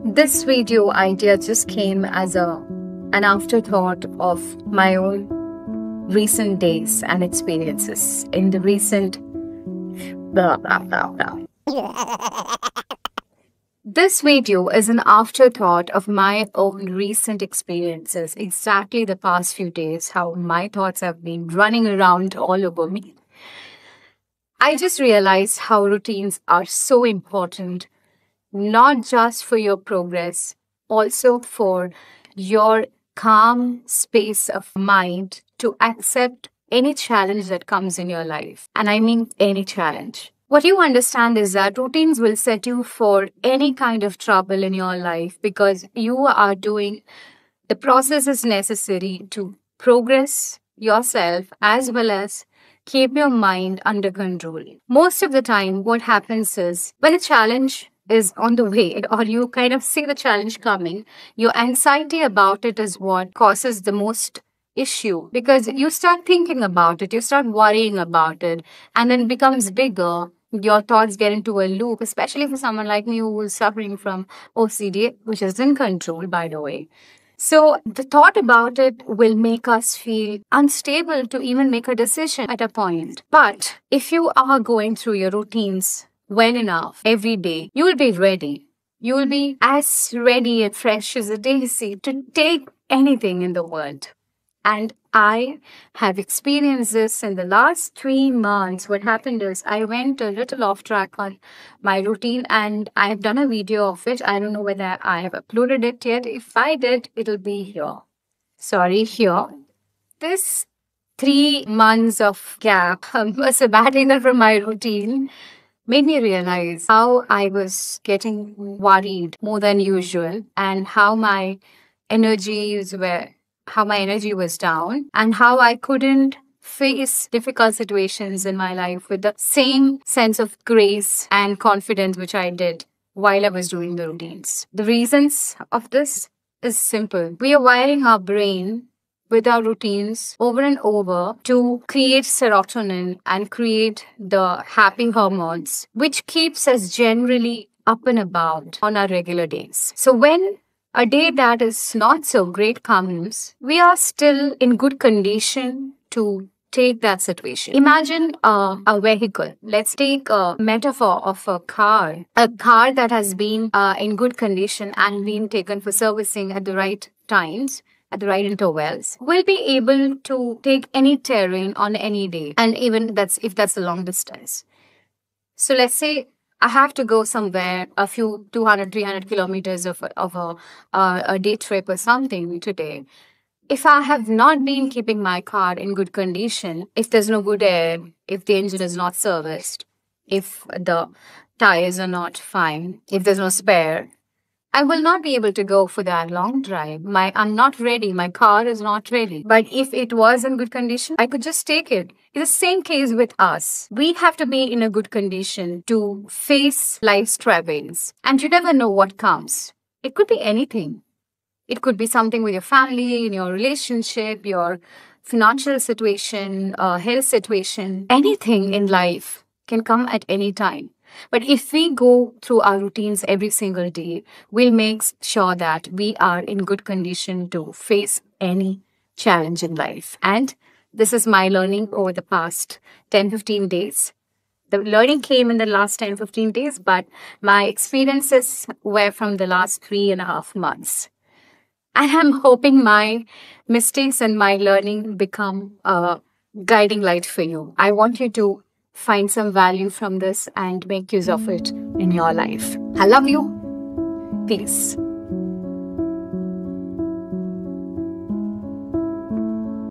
This video idea just came as an afterthought of my own recent days and experiences in the recent blah blah blah blah. This video is an afterthought of my own recent experiences, exactly the past few days, how my thoughts have been running around all over me. I just realized how routines are so important, not just for your progress, also for your calm space of mind to accept any challenge that comes in your life. And I mean any challenge. What you understand is that routines will set you for any kind of trouble in your life because you are doing the processes necessary to progress yourself as well as keep your mind under control. Most of the time, what happens is when a challenge is on the way or you kind of see the challenge coming, your anxiety about it is what causes the most issue because you start thinking about it, you start worrying about it, and then it becomes bigger. Your thoughts get into a loop, especially for someone like me who is suffering from OCD, which is in control, by the way. So the thought about it will make us feel unstable to even make a decision at a point. But if you are going through your routines well enough every day, you will be ready. You will be as ready and fresh as a daisy to take anything in the world. And I have experienced this in the last 3 months. What happened is I went a little off track on my routine and I've done a video of it. I don't know whether I have uploaded it yet. If I did, it'll be here. Sorry, here. This 3 months of gap, a sabbatical from my routine, made me realize how I was getting worried more than usual and how my energies were how my energy was down and how I couldn't face difficult situations in my life with the same sense of grace and confidence which I did while I was doing the routines. The reasons of this is simple. We are wiring our brain with our routines over and over to create serotonin and create the happy hormones, which keeps us generally up and about on our regular days. So when a day that is not so great comes, we are still in good condition to take that situation. Imagine a vehicle. Let's take a metaphor of a car that has been in good condition and been taken for servicing at the right times, at the right intervals, will be able to take any terrain on any day, and even if that's a long distance. So let's say I have to go somewhere a few 200, 300 kilometers of a day trip or something today. If I have not been keeping my car in good condition, if there's no good air, if the engine is not serviced, if the tires are not fine, if there's no spare, I will not be able to go for that long drive. I'm not ready. My car is not ready. But if it was in good condition, I could just take it. It's the same case with us. We have to be in a good condition to face life's travails. And you never know what comes. It could be anything. It could be something with your family, in your relationship, your financial situation, health situation. Anything in life can come at any time. But if we go through our routines every single day, we'll make sure that we are in good condition to face any challenge in life. And this is my learning over the past 10-15 days. The learning came in the last 10-15 days, but my experiences were from the last 3.5 months. I am hoping my mistakes and my learning become a guiding light for you. I want you to find some value from this and make use of it in your life. I love you. Peace.